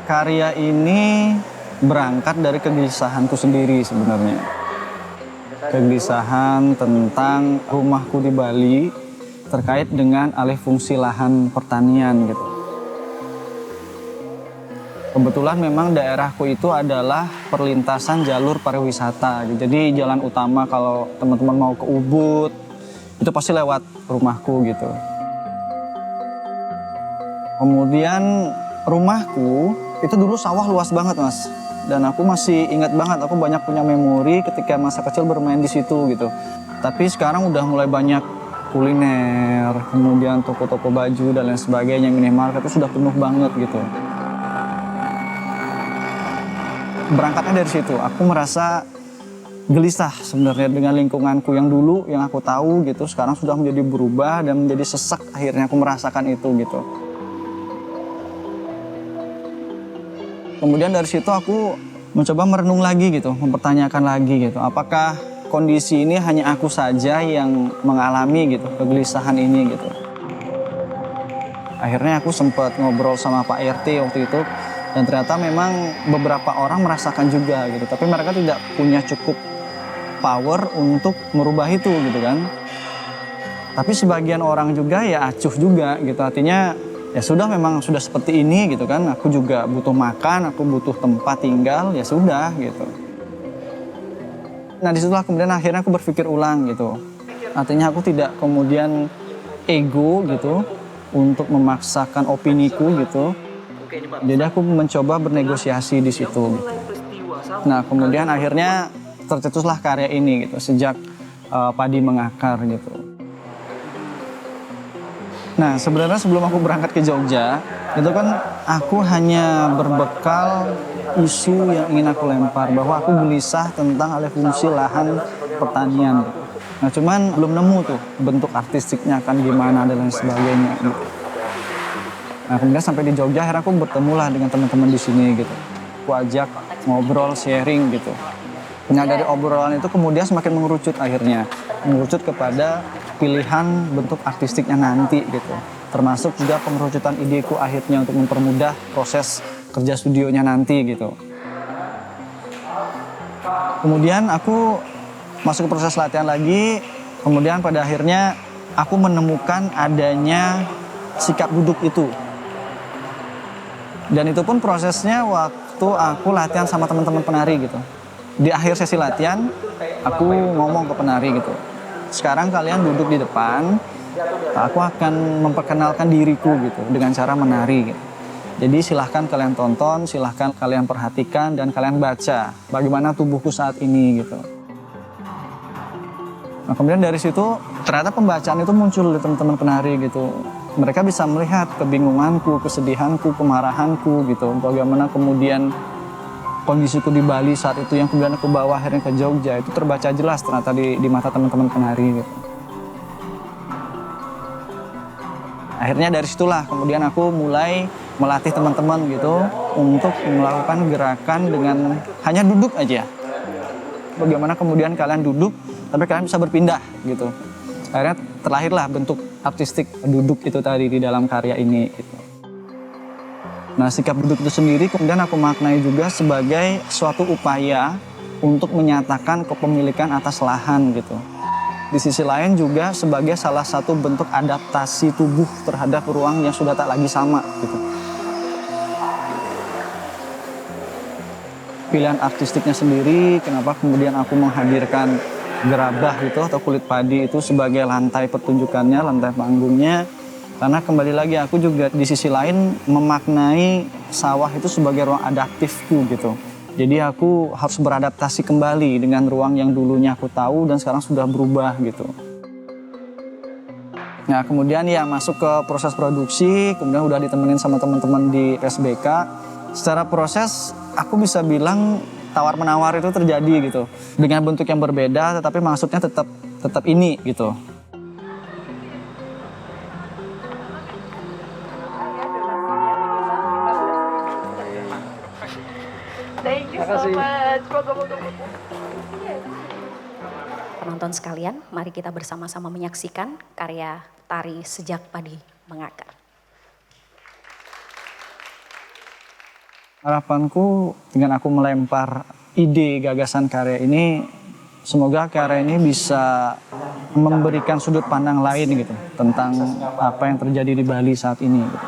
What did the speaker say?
Karya ini berangkat dari kegelisahanku sendiri sebenarnya. Kegelisahan tentang rumahku di Bali terkait dengan alih fungsi lahan pertanian gitu. Kebetulan memang daerahku itu adalah perlintasan jalur pariwisata. Jadi jalan utama kalau teman-teman mau ke Ubud itu pasti lewat rumahku gitu. Kemudian rumahku itu dulu sawah luas banget, Mas. Dan aku masih ingat banget, aku banyak punya memori ketika masa kecil bermain di situ gitu. Tapi sekarang udah mulai banyak kuliner, kemudian toko-toko baju dan lain sebagainya, minimarket itu sudah penuh banget gitu. Berangkatnya dari situ, aku merasa gelisah sebenarnya dengan lingkunganku yang dulu, yang aku tahu gitu, sekarang sudah menjadi berubah dan menjadi sesak, akhirnya aku merasakan itu gitu. Kemudian dari situ aku mencoba merenung lagi gitu, mempertanyakan lagi gitu, apakah kondisi ini hanya aku saja yang mengalami gitu, kegelisahan ini gitu. Akhirnya aku sempat ngobrol sama Pak RT waktu itu, dan ternyata memang beberapa orang merasakan juga gitu, tapi mereka tidak punya cukup power untuk merubah itu gitu kan. Tapi sebagian orang juga ya acuh juga gitu, artinya ya sudah, memang sudah seperti ini gitu kan, aku juga butuh makan, aku butuh tempat tinggal, ya sudah gitu. Nah disitulah kemudian akhirnya aku berpikir ulang gitu, artinya aku tidak kemudian ego gitu untuk memaksakan opiniku gitu. Jadi aku mencoba bernegosiasi di situ gitu. Nah kemudian akhirnya tercetuslah karya ini gitu, sejak padi mengakar gitu. Nah sebenarnya sebelum aku berangkat ke Jogja, itu kan aku hanya berbekal isu yang ingin aku lempar, bahwa aku gelisah tentang alih fungsi lahan pertanian. Nah cuman belum nemu tuh bentuk artistiknya akan gimana dan lain sebagainya gitu. Nah kemudian sampai di Jogja akhirnya aku bertemulah dengan teman-teman di sini gitu. Aku ajak ngobrol, sharing gitu. Nah dari obrolan itu kemudian semakin mengerucut akhirnya. Mengerucut kepada pilihan bentuk artistiknya nanti gitu. Termasuk juga pengerucutan ideku akhirnya untuk mempermudah proses kerja studionya nanti gitu. Kemudian aku masuk ke proses latihan lagi. Kemudian pada akhirnya aku menemukan adanya sikap duduk itu. Dan itu pun prosesnya waktu aku latihan sama teman-teman penari gitu. Di akhir sesi latihan, aku ngomong ke penari gitu, sekarang kalian duduk di depan, aku akan memperkenalkan diriku gitu dengan cara menari gitu. Jadi silahkan kalian tonton, silahkan kalian perhatikan dan kalian baca bagaimana tubuhku saat ini gitu. Nah kemudian dari situ ternyata pembacaan itu muncul di teman-teman penari gitu. Mereka bisa melihat kebingunganku, kesedihanku, kemarahanku gitu. Bagaimana kemudian kondisiku di Bali saat itu yang kemudian aku bawa akhirnya ke Jogja, itu terbaca jelas ternyata di mata teman-teman penari gitu. Akhirnya dari situlah kemudian aku mulai melatih teman-teman gitu untuk melakukan gerakan dengan hanya duduk aja. Bagaimana kemudian kalian duduk tapi kalian bisa berpindah gitu. Akhirnya terlahirlah bentuk artistik duduk itu tadi di dalam karya ini gitu. Nah sikap duduk itu sendiri kemudian aku maknai juga sebagai suatu upaya untuk menyatakan kepemilikan atas lahan gitu. Di sisi lain juga sebagai salah satu bentuk adaptasi tubuh terhadap ruang yang sudah tak lagi sama gitu. Pilihan artistiknya sendiri, kenapa kemudian aku menghadirkan gerabah gitu atau kulit padi itu sebagai lantai pertunjukannya, lantai panggungnya. Karena kembali lagi aku juga di sisi lain memaknai sawah itu sebagai ruang adaptifku gitu. Jadi aku harus beradaptasi kembali dengan ruang yang dulunya aku tahu dan sekarang sudah berubah gitu. Nah kemudian ya masuk ke proses produksi, kemudian udah ditemenin sama teman-teman di SBK. Secara proses aku bisa bilang tawar-menawar itu terjadi gitu. Dengan bentuk yang berbeda tetapi maksudnya tetap ini gitu. Thank you so much. Penonton sekalian, mari kita bersama-sama menyaksikan karya tari Sejak Padi Mengakar. Harapanku dengan aku melempar ide gagasan karya ini, semoga karya ini bisa memberikan sudut pandang lain gitu tentang apa yang terjadi di Bali saat ini gitu.